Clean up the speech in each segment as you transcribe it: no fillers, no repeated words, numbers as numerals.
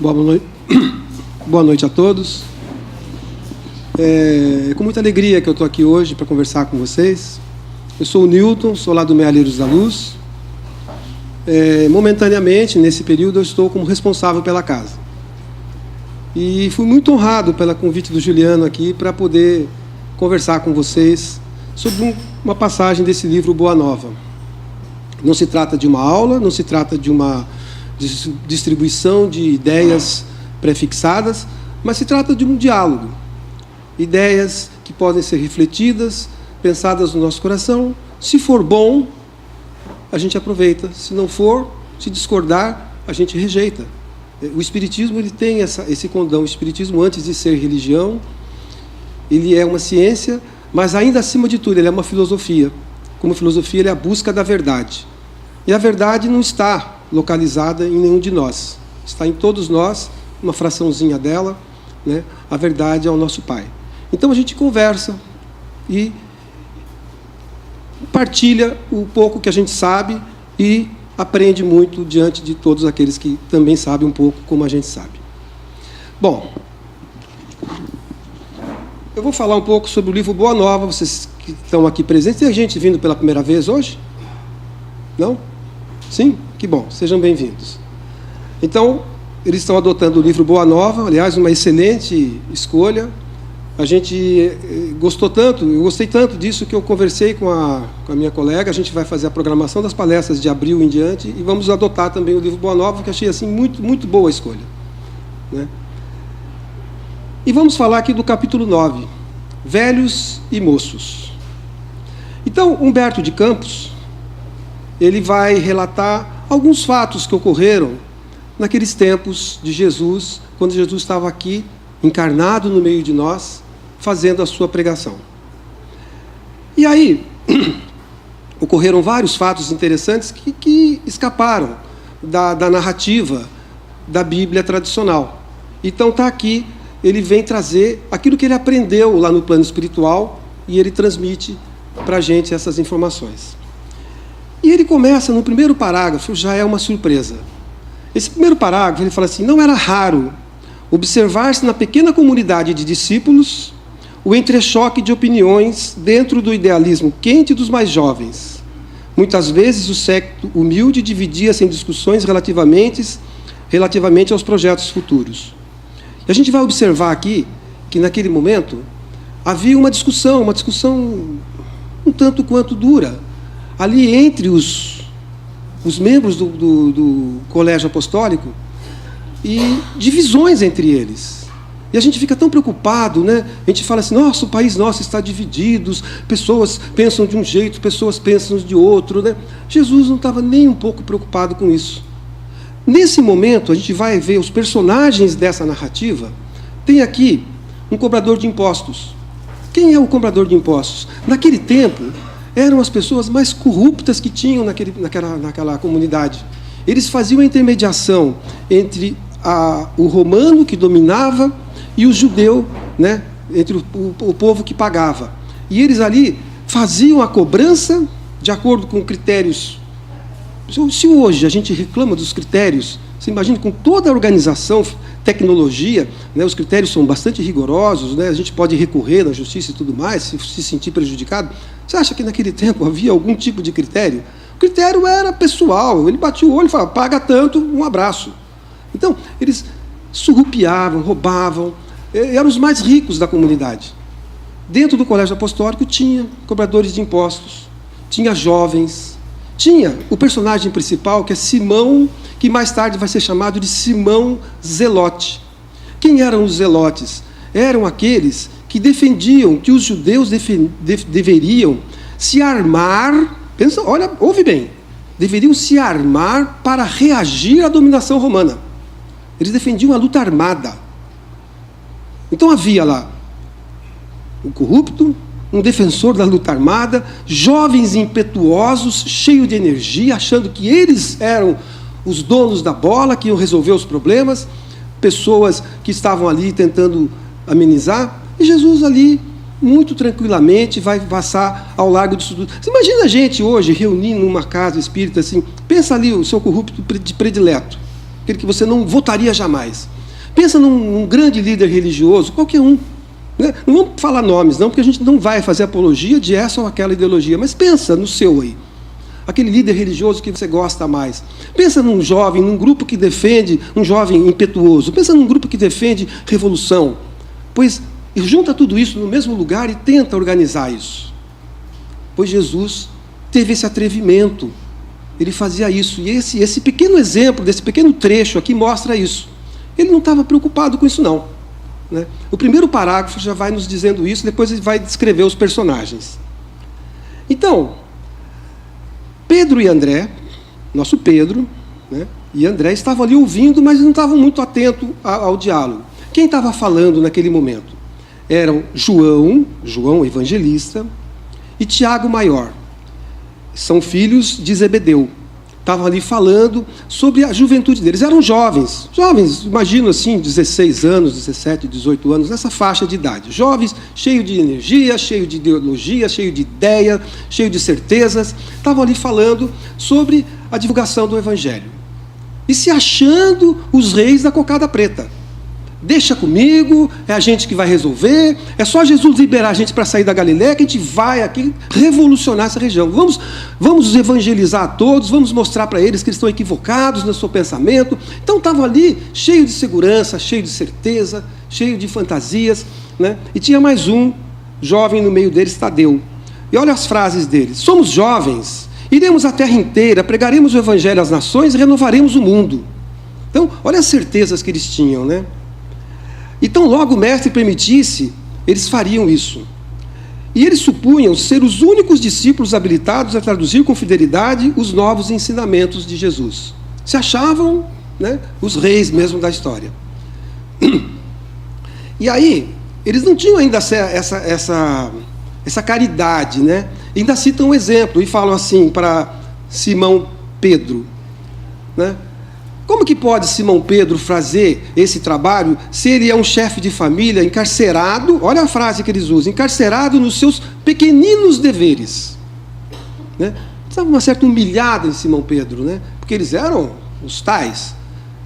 Boa noite. Boa noite a todos. É com muita alegria que eu estou aqui hoje para conversar com vocês. Eu sou o Newton, sou lá do Mealheiros da Luz. Momentaneamente, nesse período, eu estou como responsável pela casa. E fui muito honrado pelo convite do Juliano aqui para poder conversar com vocês sobre uma passagem desse livro Boa Nova. Não se trata de uma aula, não se trata de uma distribuição de ideias prefixadas, mas se trata de um diálogo. Ideias que podem ser refletidas, pensadas no nosso coração. Se for bom, a gente aproveita. Se não for, se discordar, a gente rejeita. O Espiritismo ele tem esse condão. O Espiritismo, antes de ser religião, ele é uma ciência, mas ainda acima de tudo, ele é uma filosofia. Como filosofia, ele é a busca da verdade. E a verdade não está localizada em nenhum de nós. Está em todos nós, uma fraçãozinha dela, né? A verdade é o nosso Pai. Então a gente conversa e partilha o pouco que a gente sabe e aprende muito diante de todos aqueles que também sabem um pouco como a gente sabe. Bom, eu vou falar um pouco sobre o livro Boa Nova. Vocês que estão aqui presentes, tem gente vindo pela primeira vez hoje? Não? Sim? Que bom, sejam bem-vindos. Então, eles estão adotando o livro Boa Nova, aliás, uma excelente escolha. A gente gostou tanto, eu gostei tanto disso que eu conversei com a minha colega. A gente vai fazer a programação das palestras de abril em diante e vamos adotar também o livro Boa Nova, que achei assim muito, muito boa a escolha, né? E vamos falar aqui do capítulo 9, Velhos e Moços. Então, Humberto de Campos, ele vai relatar alguns fatos que ocorreram naqueles tempos de Jesus, quando Jesus estava aqui, encarnado no meio de nós, fazendo a sua pregação. E aí, ocorreram vários fatos interessantes que escaparam da narrativa da Bíblia tradicional. Então está aqui, ele vem trazer aquilo que ele aprendeu lá no plano espiritual e ele transmite para a gente essas informações. E ele começa no primeiro parágrafo, já é uma surpresa. Esse primeiro parágrafo, ele fala assim: não era raro observar-se na pequena comunidade de discípulos o entrechoque de opiniões dentro do idealismo quente dos mais jovens. Muitas vezes o séquito humilde dividia-se em discussões relativamente aos projetos futuros. E a gente vai observar aqui que naquele momento havia uma discussão um tanto quanto dura, ali entre os membros do Colégio Apostólico, e divisões entre eles. E a gente fica tão preocupado, né? A gente fala assim: nossa, o país nosso está dividido, pessoas pensam de um jeito, pessoas pensam de outro, né? Jesus não estava nem um pouco preocupado com isso. Nesse momento, a gente vai ver os personagens dessa narrativa. Tem aqui um cobrador de impostos. Quem é o cobrador de impostos? Naquele tempo, eram as pessoas mais corruptas que tinham naquela comunidade. Eles faziam a intermediação entre o romano que dominava e o judeu, né, entre o povo que pagava. E eles ali faziam a cobrança de acordo com critérios. Se hoje a gente reclama dos critérios, você imagina, com toda a organização, tecnologia, né, os critérios são bastante rigorosos, né, a gente pode recorrer na justiça e tudo mais, se sentir prejudicado. Você acha que naquele tempo havia algum tipo de critério? O critério era pessoal, ele batia o olho e falava: paga tanto, um abraço. Então, eles surrupiavam, roubavam, eram os mais ricos da comunidade. Dentro do Colégio Apostólico tinha cobradores de impostos, tinha jovens, tinha o personagem principal, que é Simão, que mais tarde vai ser chamado de Simão Zelote. Quem eram os zelotes? Eram aqueles que defendiam que os judeus deveriam se armar, pensa, olha, ouve bem, deveriam se armar para reagir à dominação romana. Eles defendiam a luta armada. Então havia lá um corrupto, um defensor da luta armada, jovens impetuosos, cheios de energia, achando que eles eram os donos da bola, que iam resolver os problemas, pessoas que estavam ali tentando amenizar, e Jesus ali, muito tranquilamente, vai passar ao largo disso tudo. Você imagina a gente hoje reunindo numa casa espírita assim, pensa ali o seu corrupto de predileto, aquele que você não votaria jamais. Pensa num grande líder religioso, qualquer um. Né? Não vamos falar nomes, não, porque a gente não vai fazer apologia de essa ou aquela ideologia, mas pensa no seu aí. Aquele líder religioso que você gosta mais. Pensa num jovem, num grupo que defende, um jovem impetuoso. Pensa num grupo que defende revolução. Pois junta tudo isso no mesmo lugar e tenta organizar isso. Pois Jesus teve esse atrevimento. Ele fazia isso. E esse pequeno exemplo, desse pequeno trecho aqui mostra isso. Ele não estava preocupado com isso, não. Né? O primeiro parágrafo já vai nos dizendo isso, depois ele vai descrever os personagens. Então, Pedro e André, nosso Pedro, né, e André estavam ali ouvindo, mas não estavam muito atentos ao diálogo. Quem estava falando naquele momento? Eram João evangelista, e Tiago maior. São filhos de Zebedeu. Estavam ali falando sobre a juventude deles. Eram jovens, imagino assim, 16 anos, 17, 18 anos, nessa faixa de idade. Jovens, cheios de energia, cheios de ideologia, cheios de ideia, cheios de certezas. Estavam ali falando sobre a divulgação do Evangelho. E se achando os reis da cocada preta. Deixa comigo, é a gente que vai resolver, é só Jesus liberar a gente para sair da Galileia que a gente vai aqui revolucionar essa região. Vamos evangelizar a todos, vamos mostrar para eles que eles estão equivocados no seu pensamento. Então estavam ali cheio de segurança, cheio de certeza, cheio de fantasias, né? E tinha mais um jovem no meio deles, Tadeu. E olha as frases deles: somos jovens, iremos a terra inteira, pregaremos o Evangelho às nações e renovaremos o mundo. Então, olha as certezas que eles tinham, né? Então, logo o mestre permitisse, eles fariam isso. E eles supunham ser os únicos discípulos habilitados a traduzir com fidelidade os novos ensinamentos de Jesus. Se achavam, né, os reis mesmo da história. E aí, eles não tinham ainda essa caridade, né? Ainda citam um exemplo e falam assim para Simão Pedro, né? Como que pode Simão Pedro fazer esse trabalho se ele é um chefe de família encarcerado, olha a frase que eles usam, encarcerado nos seus pequeninos deveres? Né? Estava uma certa humilhada em Simão Pedro, né? Porque eles eram os tais.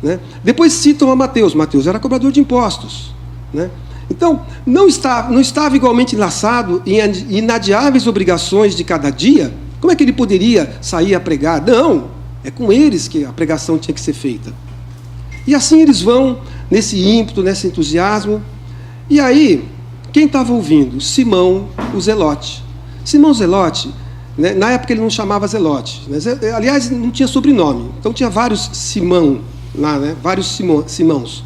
Né? Depois citam a Mateus. Mateus era cobrador de impostos. Né? Então, não estava igualmente enlaçado em inadiáveis obrigações de cada dia. Como é que ele poderia sair a pregar? Não! É com eles que a pregação tinha que ser feita. E assim eles vão, nesse ímpeto, nesse entusiasmo. E aí, quem estava ouvindo? Simão, o Zelote. Simão Zelote, né, na época ele não chamava Zelote. Né, aliás, não tinha sobrenome. Então tinha vários Simão lá, né, vários Simãos.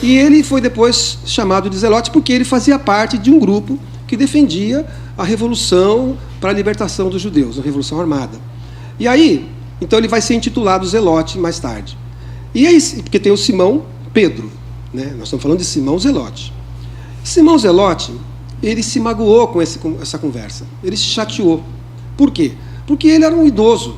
E ele foi depois chamado de Zelote porque ele fazia parte de um grupo que defendia a revolução para a libertação dos judeus, a Revolução Armada. E aí, então ele vai ser intitulado Zelote mais tarde. E aí, porque tem o Simão Pedro, né? Nós estamos falando de Simão Zelote. Simão Zelote, ele se magoou com essa conversa. Ele se chateou. Por quê? Porque ele era um idoso.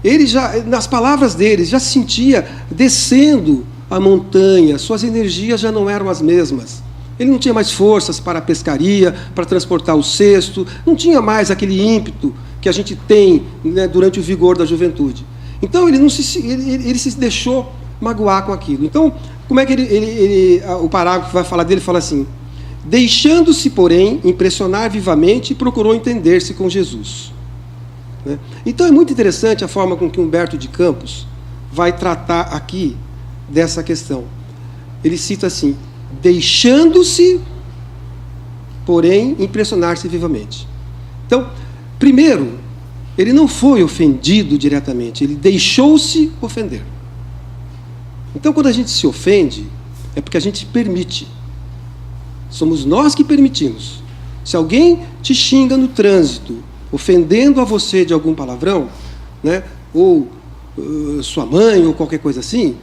Ele já, nas palavras dele, já sentia descendo a montanha, suas energias já não eram as mesmas. Ele não tinha mais forças para a pescaria, para transportar o cesto, não tinha mais aquele ímpeto que a gente tem, né, durante o vigor da juventude. Então ele se deixou magoar com aquilo. Então, como é que o parágrafo vai falar dele? Fala assim: deixando-se, porém, impressionar vivamente, procurou entender-se com Jesus. Né? Então é muito interessante a forma com que Humberto de Campos vai tratar aqui dessa questão. Ele cita assim: deixando-se, porém, impressionar-se vivamente. Então, primeiro, ele não foi ofendido diretamente, ele deixou-se ofender. Então, quando a gente se ofende, é porque a gente permite. Somos nós que permitimos. Se alguém te xinga no trânsito, ofendendo a você de algum palavrão, né, ou sua mãe, ou qualquer coisa assim,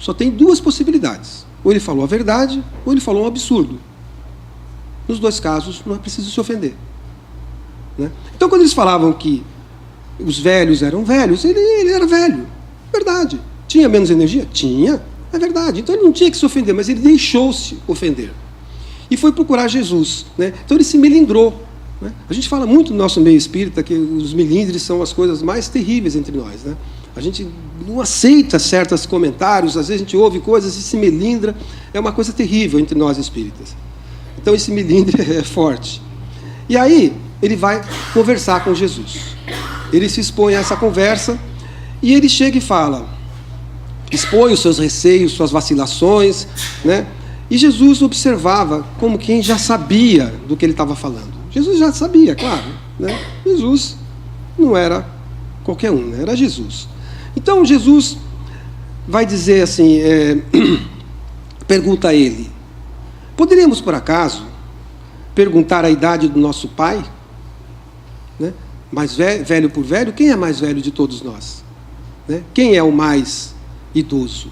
só tem duas possibilidades. Ou ele falou a verdade, ou ele falou um absurdo. Nos dois casos, não é preciso se ofender. Né? Então, quando eles falavam que os velhos eram velhos, ele era velho. Verdade. Tinha menos energia? Tinha. É verdade. Então, ele não tinha que se ofender, mas ele deixou-se ofender. E foi procurar Jesus. Né? Então, ele se melindrou. Né? A gente fala muito no nosso meio espírita que os melindres são as coisas mais terríveis entre nós. Né? A gente não aceita certos comentários, às vezes a gente ouve coisas e se melindra. É uma coisa terrível entre nós espíritas. Então esse melindre é forte. E aí ele vai conversar com Jesus. Ele se expõe a essa conversa e ele chega e fala, expõe os seus receios, suas vacilações, né? E Jesus observava como quem já sabia do que ele estava falando. Jesus já sabia, claro, né? Jesus não era qualquer um, né? Era Jesus. Então Jesus vai dizer assim, pergunta a ele, poderíamos por acaso perguntar a idade do nosso pai? Né? Mais velho por velho, quem é mais velho de todos nós? Né? Quem é o mais idoso?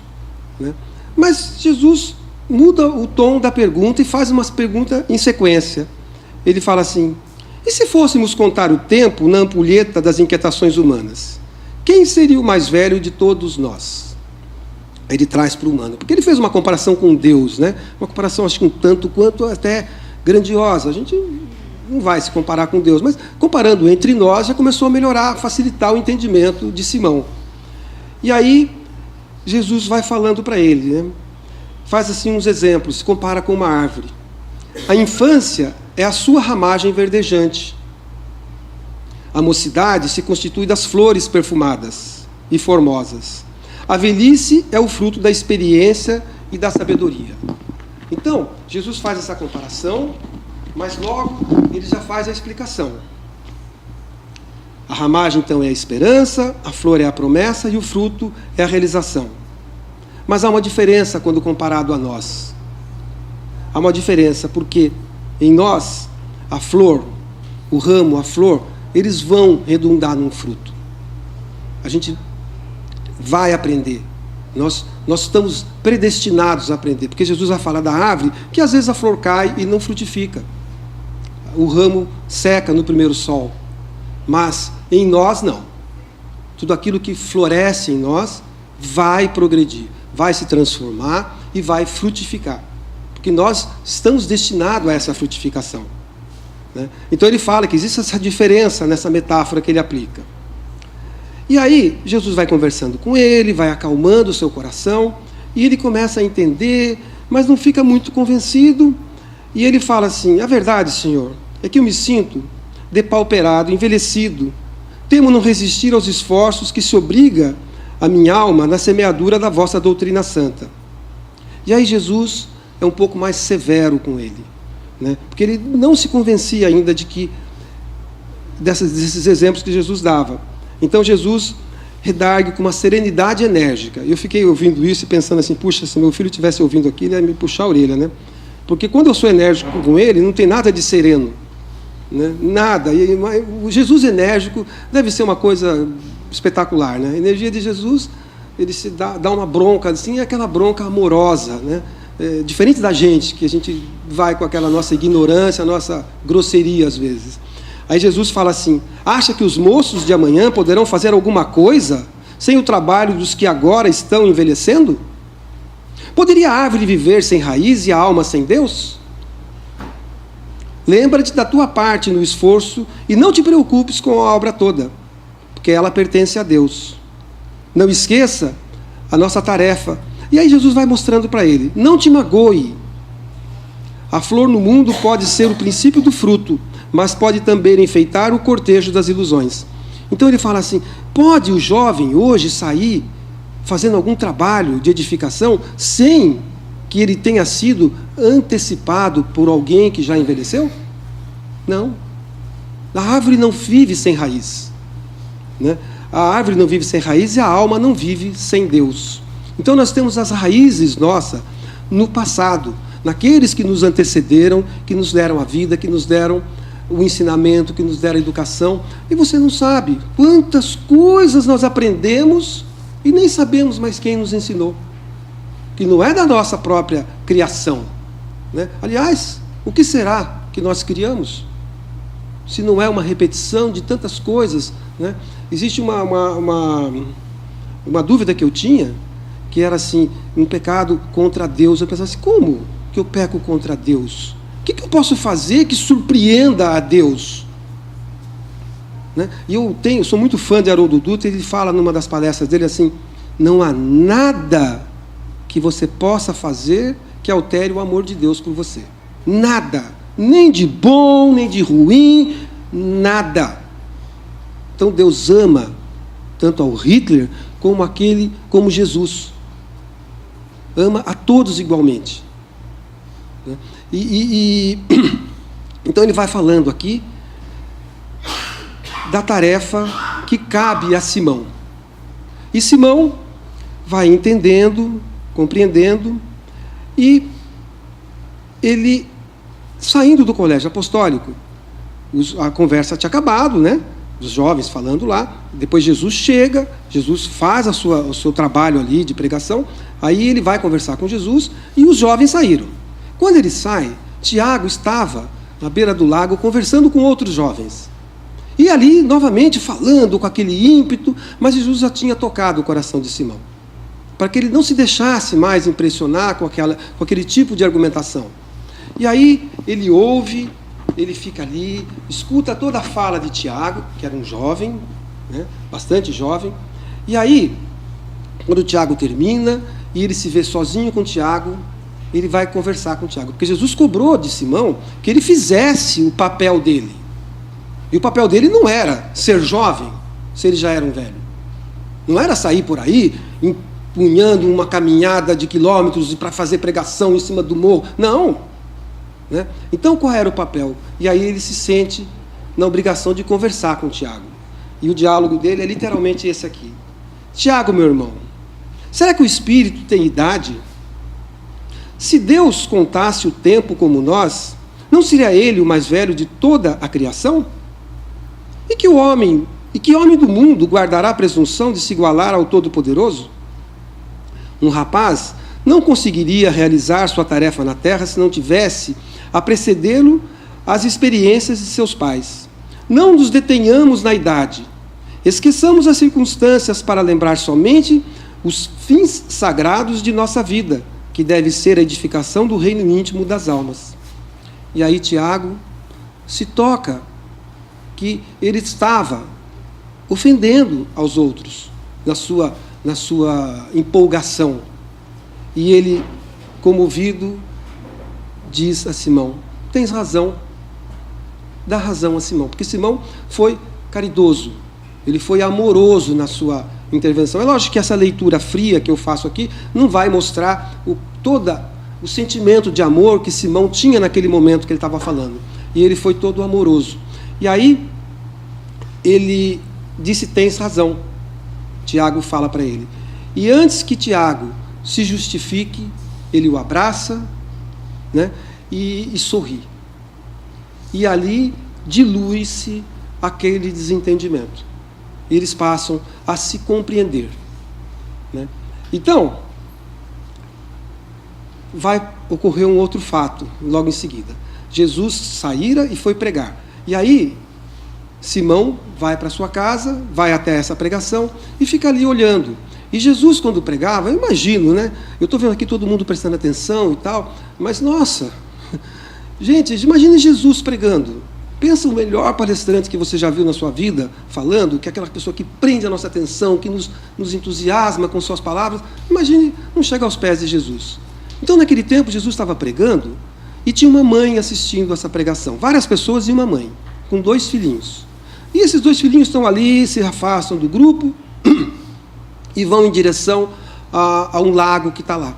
Né? Mas Jesus muda o tom da pergunta e faz uma pergunta em sequência. Ele fala assim, e se fôssemos contar o tempo na ampulheta das inquietações humanas? Quem seria o mais velho de todos nós? Ele traz para o humano, porque ele fez uma comparação com Deus, né? Uma comparação, acho que um tanto quanto até grandiosa. A gente não vai se comparar com Deus, mas comparando entre nós já começou a melhorar, a facilitar o entendimento de Simão. E aí Jesus vai falando para ele, né? Faz assim uns exemplos, se compara com uma árvore. A infância é a sua ramagem verdejante. A mocidade se constitui das flores perfumadas e formosas. A velhice é o fruto da experiência e da sabedoria. Então, Jesus faz essa comparação, mas logo ele já faz a explicação. A ramagem, então, é a esperança, a flor é a promessa e o fruto é a realização. Mas há uma diferença quando comparado a nós. Há uma diferença porque em nós, a flor, o ramo, a flor, eles vão redundar num fruto. A gente vai aprender. Nós estamos predestinados a aprender, porque Jesus vai falar da árvore, que às vezes a flor cai e não frutifica. O ramo seca no primeiro sol. Mas em nós não. Tudo aquilo que floresce em nós vai progredir, vai se transformar e vai frutificar. Porque nós estamos destinados a essa frutificação. Né? Então ele fala que existe essa diferença nessa metáfora que ele aplica. E aí Jesus vai conversando com ele, vai acalmando o seu coração, e ele começa a entender, mas não fica muito convencido, e ele fala assim, a verdade, Senhor, é que eu me sinto depauperado, envelhecido, temo não resistir aos esforços que se obriga a minha alma na semeadura da vossa doutrina santa. E aí Jesus é um pouco mais severo com ele, né? Porque ele não se convencia ainda de que desses exemplos que Jesus dava. Então Jesus redargue com uma serenidade enérgica. Eu fiquei ouvindo isso e pensando assim, puxa, se meu filho estivesse ouvindo aqui, ele ia me puxar a orelha, né? Porque quando eu sou enérgico com ele, não tem nada de sereno, né? Nada. E o Jesus enérgico deve ser uma coisa espetacular, né? A energia de Jesus, ele se dá uma bronca, assim, é aquela bronca amorosa, né? Diferente da gente, que a gente vai com aquela nossa ignorância, a nossa grosseria às vezes. Aí Jesus fala assim, acha que os moços de amanhã poderão fazer alguma coisa sem o trabalho dos que agora estão envelhecendo? Poderia a árvore viver sem raiz e a alma sem Deus? Lembra-te da tua parte no esforço e não te preocupes com a obra toda, porque ela pertence a Deus. Não esqueça a nossa tarefa. E aí Jesus vai mostrando para ele, não te magoe. A flor no mundo pode ser o princípio do fruto, mas pode também enfeitar o cortejo das ilusões. Então ele fala assim, pode o jovem hoje sair fazendo algum trabalho de edificação sem que ele tenha sido antecipado por alguém que já envelheceu? Não. A árvore não vive sem raiz, né? A árvore não vive sem raiz e a alma não vive sem Deus. Então nós temos as raízes nossas no passado, naqueles que nos antecederam, que nos deram a vida, que nos deram o ensinamento, que nos deram a educação. E você não sabe quantas coisas nós aprendemos e nem sabemos mais quem nos ensinou. Que não é da nossa própria criação, né? Aliás, o que será que nós criamos? Se não é uma repetição de tantas coisas, né? Existe uma dúvida que eu tinha, que era assim, um pecado contra Deus. Eu pensava assim, como que eu peco contra Deus? O que eu posso fazer que surpreenda a Deus? Né? E eu sou muito fã de Haroldo Dutra, ele fala numa das palestras dele assim: não há nada que você possa fazer que altere o amor de Deus por você. Nada. Nem de bom, nem de ruim, nada. Então Deus ama tanto ao Hitler como Jesus. Ama a todos igualmente. Então ele vai falando aqui da tarefa que cabe a Simão. E Simão vai entendendo, compreendendo, e ele, saindo do colégio apostólico, a conversa tinha acabado, né? Os jovens falando lá, depois Jesus chega, Jesus faz o seu trabalho ali de pregação, aí ele vai conversar com Jesus, e os jovens saíram. Quando ele sai, Tiago estava na beira do lago conversando com outros jovens. E ali, novamente, falando com aquele ímpeto, mas Jesus já tinha tocado o coração de Simão, para que ele não se deixasse mais impressionar com aquele tipo de argumentação. E aí ele ouve, ele fica ali, escuta toda a fala de Tiago, que era um jovem, né, bastante jovem, e aí, quando Tiago termina, e ele se vê sozinho com Tiago, ele vai conversar com Tiago, porque Jesus cobrou de Simão que ele fizesse o papel dele. E o papel dele não era ser jovem, se ele já era um velho. Não era sair por aí, empunhando uma caminhada de quilômetros para fazer pregação em cima do morro. Não. Né? Então, qual era o papel? E aí ele se sente na obrigação de conversar com Tiago. E o diálogo dele é literalmente esse aqui. Tiago, meu irmão, será que o Espírito tem idade? Se Deus contasse o tempo como nós, não seria ele o mais velho de toda a criação? E que homem do mundo guardará a presunção de se igualar ao Todo-Poderoso? Um rapaz não conseguiria realizar sua tarefa na terra se não tivesse a precedê-lo as experiências de seus pais. Não nos detenhamos na idade. Esqueçamos as circunstâncias para lembrar somente os fins sagrados de nossa vida, que deve ser a edificação do reino íntimo das almas. E aí Tiago se toca que ele estava ofendendo aos outros na sua empolgação. E ele, comovido, diz a Simão: tens razão, dá razão a Simão, porque Simão foi caridoso, ele foi amoroso na sua intervenção. É lógico que essa leitura fria que eu faço aqui não vai mostrar todo o sentimento de amor que Simão tinha naquele momento que ele estava falando. E ele foi todo amoroso. E aí, ele disse: tens razão. Tiago fala para ele. E antes que Tiago se justifique, ele o abraça, né, e sorri. E ali dilui-se aquele desentendimento. Eles passam a se compreender. Né? Então, vai ocorrer um outro fato logo em seguida. Jesus saíra e foi pregar. E aí, Simão vai para sua casa, vai até essa pregação e fica ali olhando. E Jesus, quando pregava, eu imagino, né? Eu estou vendo aqui todo mundo prestando atenção e tal, mas, nossa, gente, imagine Jesus pregando. Pensa o melhor palestrante que você já viu na sua vida falando, que é aquela pessoa que prende a nossa atenção, que nos entusiasma com suas palavras. Imagine, não chega aos pés de Jesus. Então, naquele tempo, Jesus estava pregando e tinha uma mãe assistindo essa pregação. Várias pessoas e uma mãe, com 2 filhinhos. E esses 2 filhinhos estão ali, se afastam do grupo e vão em direção a um lago que está lá.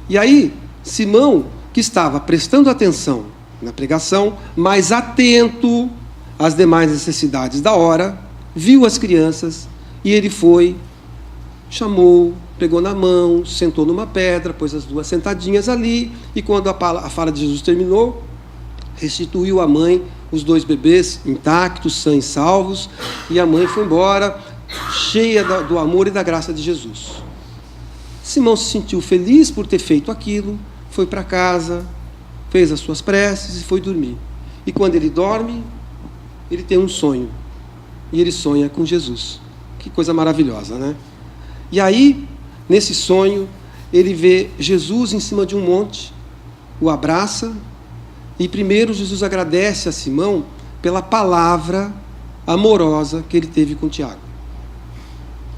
E aí, Simão, que estava prestando atenção na pregação, mas atento às demais necessidades da hora, viu as crianças e ele foi, chamou, pegou na mão, sentou numa pedra, pôs as 2 sentadinhas ali, e quando a fala de Jesus terminou, restituiu à mãe os 2 bebês intactos, sãos e salvos, e a mãe foi embora, cheia do amor e da graça de Jesus. Simão se sentiu feliz por ter feito aquilo, foi para casa, fez as suas preces e foi dormir. E quando ele dorme, ele tem um sonho, e ele sonha com Jesus. Que coisa maravilhosa, né? E aí, nesse sonho, ele vê Jesus em cima de um monte, o abraça, e primeiro Jesus agradece a Simão pela palavra amorosa que ele teve com Tiago.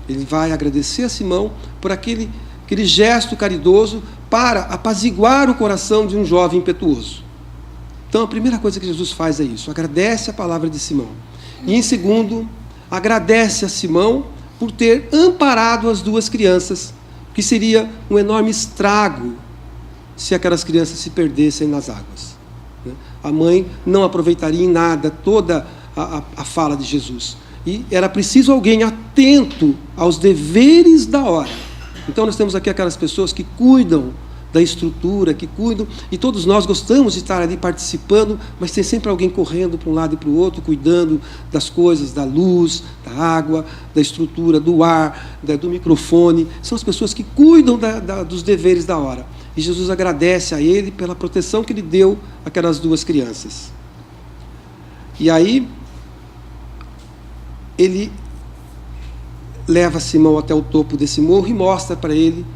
Ele vai agradecer a Simão por aquele gesto caridoso para apaziguar o coração de um jovem impetuoso. Então, a primeira coisa que Jesus faz é isso, agradece a palavra de Simão. E, em segundo, agradece a Simão por ter amparado as duas crianças, que seria um enorme estrago se aquelas crianças se perdessem nas águas. A mãe não aproveitaria em nada toda a fala de Jesus. E era preciso alguém atento aos deveres da hora. Então nós temos aqui aquelas pessoas que cuidam da estrutura, que cuidam, e todos nós gostamos de estar ali participando, mas tem sempre alguém correndo para um lado e para o outro, cuidando das coisas, da luz, da água, da estrutura, do ar, do microfone. São as pessoas que cuidam dos deveres da hora. E Jesus agradece a ele pela proteção que ele deu àquelas duas crianças. E aí, ele leva Simão até o topo desse morro e mostra para ele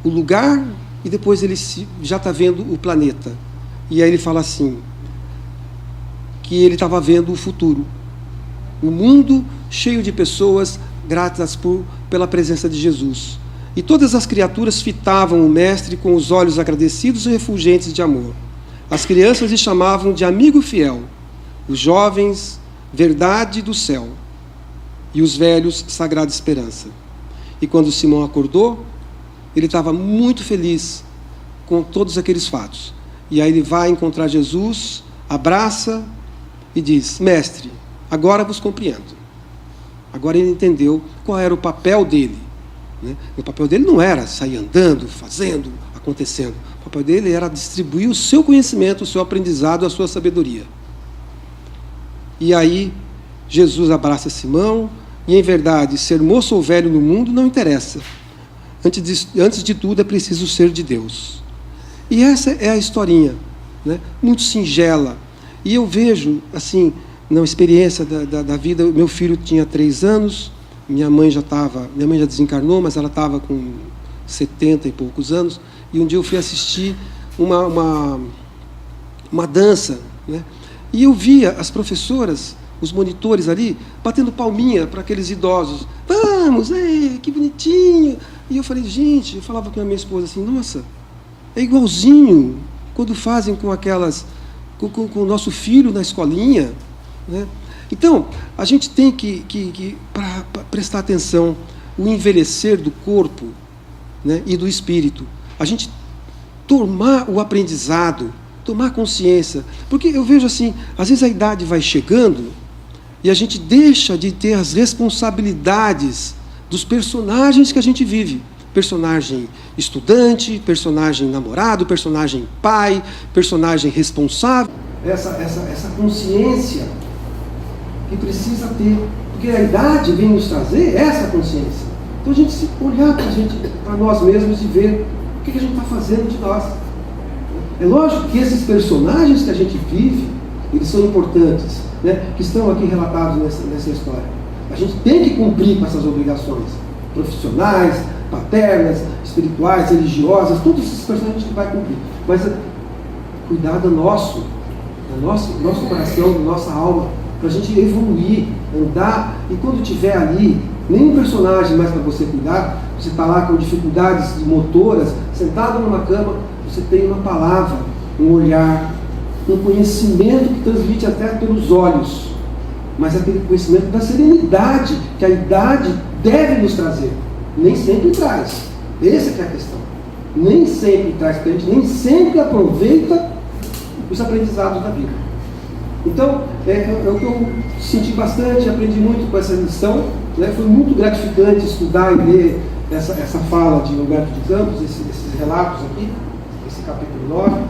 o lugar, e depois ele já está vendo o planeta. E aí ele fala assim, que ele estava vendo o futuro. Um mundo cheio de pessoas gratas pela presença de Jesus. E todas as criaturas fitavam o mestre com os olhos agradecidos e refulgentes de amor. As crianças lhe chamavam de amigo fiel, os jovens, verdade do céu, e os velhos, sagrada esperança. E quando Simão acordou, ele estava muito feliz com todos aqueles fatos. E aí ele vai encontrar Jesus, abraça e diz, mestre, agora vos compreendo. Agora ele entendeu qual era o papel dele. O papel dele não era sair andando, fazendo, acontecendo. O papel dele era distribuir o seu conhecimento, o seu aprendizado, a sua sabedoria. E aí Jesus abraça Simão, e em verdade, ser moço ou velho no mundo não interessa. Antes de tudo é preciso ser de Deus. E essa é a historinha, muito singela. E eu vejo, assim, na experiência da vida, meu filho tinha 3 anos, minha mãe já desencarnou, mas ela estava com 70 e poucos anos, e um dia eu fui assistir uma dança, e eu via as professoras, os monitores ali, batendo palminha para aqueles idosos. Vamos, que bonitinho. E eu falei, gente, eu falava com a minha esposa assim, nossa, é igualzinho quando fazem com com o nosso filho na escolinha. Então, a gente tem que prestar atenção, o envelhecer do corpo, e do espírito. A gente tomar o aprendizado, tomar consciência. Porque eu vejo assim, às vezes a idade vai chegando e a gente deixa de ter as responsabilidades dos personagens que a gente vive. Personagem estudante, personagem namorado, personagem pai, personagem responsável. Essa consciência que precisa ter, porque a idade vem nos trazer essa consciência. Então a gente se olhar para nós mesmos e ver o que a gente está fazendo de nós. É lógico que esses personagens que a gente vive, eles são importantes, que estão aqui relatados nessa história. A gente tem que cumprir com essas obrigações profissionais, paternas, espirituais, religiosas, todos esses personagens a gente vai cumprir. Mas cuidar do nosso coração, da nossa alma, para a gente evoluir, andar, e quando tiver ali, nenhum personagem mais para você cuidar, você está lá com dificuldades motoras, sentado numa cama, você tem uma palavra, um olhar, um conhecimento que transmite até pelos olhos, mas aquele conhecimento da serenidade que a idade deve nos trazer. Nem sempre traz. Essa que é a questão. Nem sempre traz para a gente, nem sempre aproveita os aprendizados da vida. Então, é o que eu senti bastante, aprendi muito com essa lição. Foi muito gratificante estudar e ler essa fala de Humberto de Campos, esses relatos aqui, esse capítulo 9.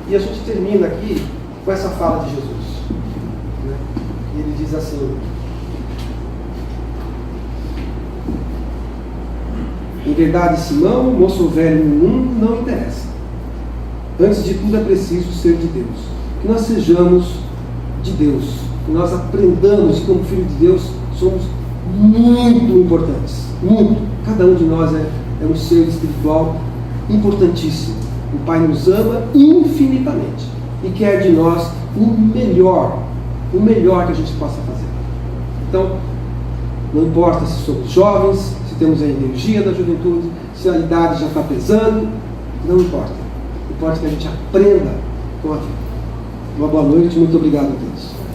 E a gente termina aqui com essa fala de Jesus. Ele diz assim: em verdade, Simão, moço ou velho no mundo, não interessa. Antes de tudo é preciso ser de Deus. Que nós sejamos de Deus. Que nós aprendamos que como filho de Deus somos muito importantes. Muito. Cada um de nós é um ser espiritual importantíssimo. O Pai nos ama infinitamente e quer de nós o melhor que a gente possa fazer. Então, não importa se somos jovens, se temos a energia da juventude, se a idade já está pesando, não importa. Importa que a gente aprenda com a vida. Uma boa noite, muito obrigado a todos.